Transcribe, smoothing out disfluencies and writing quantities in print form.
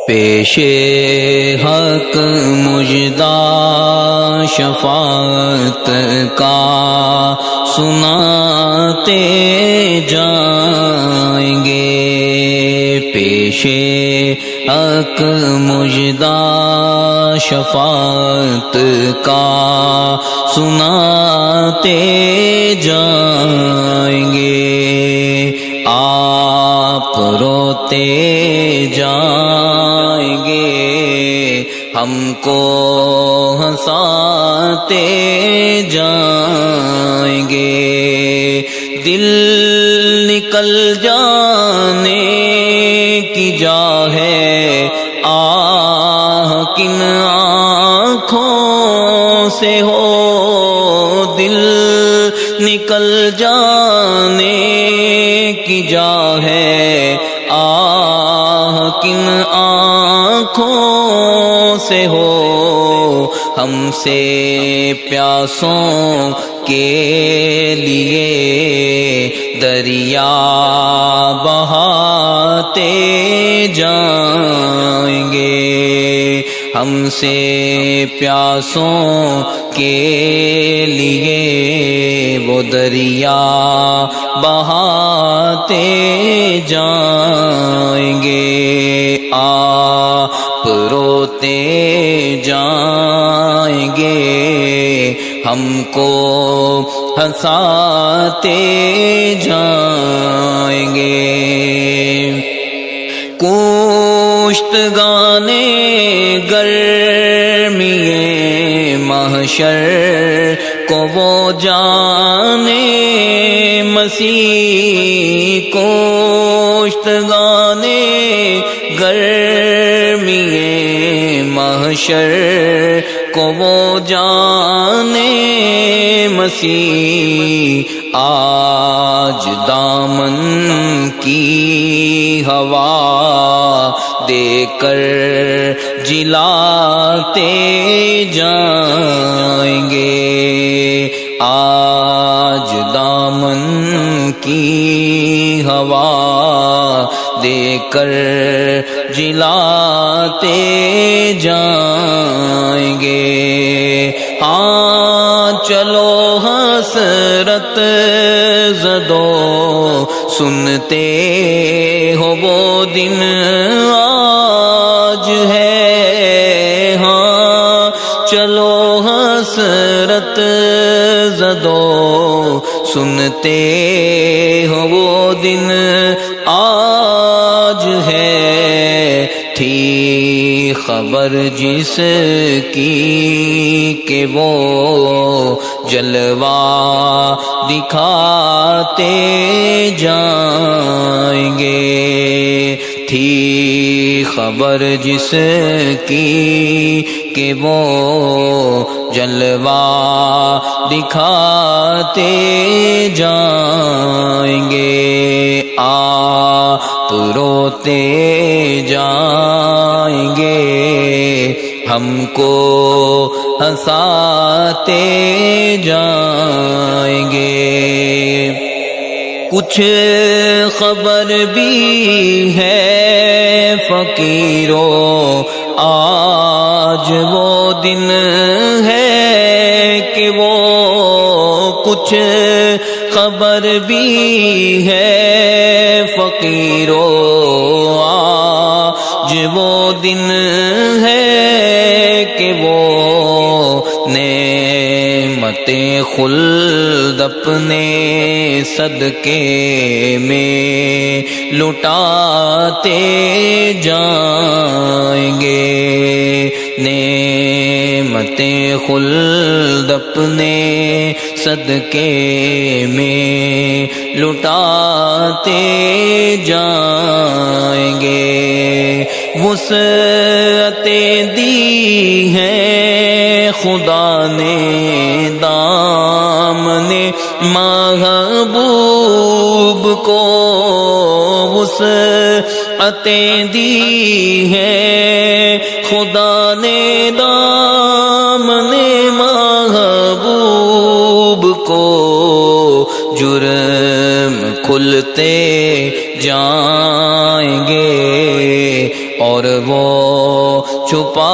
پیش حق مژدہ شفاعت کا سناتے جائیں گے، پیش حق مژدہ شفاعت کا سناتے جائیں گے، آپ روتے جائیں گے، ہم کو ہنساتے جائیں گے، دل نکل جانے کی جا ہے، آہ کن آنکھوں سے ہو، دل نکل جانے کی جا ہے، آہ کن آنکھوں سے ہو، ہم سے پیاسوں کے لیے دریا بہاتے جائیں گے، ہم سے پیاسوں کے لیے وہ دریا بہاتے جائیں گے، آپ روتے جائیں گے، ہم کو ہنساتے جائیں گے، کوشتگان گرمی محشر کو وہ جانے مسیح، کوشتگان گرمی محشر کو وہ جانے مسیح، آج دامن کی ہوا دے کر جلاتے جائیں گے، آج دامن کی ہوا دے کر جلاتے جائیں گے، ہاں چلو حسرت زدو سنتے ہو وہ دن آج ہے، ہاں چلو حسرت زدو سنتے ہو وہ دن آج ہے، تھی خبر جس کی کہ وہ جلوہ دکھاتے جائیں گے، تھی خبر جس کی کہ وہ جلوہ دکھاتے جائیں گے، آپ روتے جائیں گے، ہم کو ہنساتے جائیں گے، کچھ خبر بھی ہے فقیروں آج وہ دن ہے کہ وہ، کچھ خبر بھی ہے فقیروں آج وہ دن ہے کہ وہ نعمت خلد اپنے صدقے میں لٹاتے جائیں گے، نعمت خلد اپنے صدقے میں لٹاتے جائیں گے، وسعتیں دی ہیں خدا نے دامن محبوب کو، وسعتیں دی ہیں خدا نے دامن محبوب کو، جرم کھلتے جائیں گے اور وہ چھپا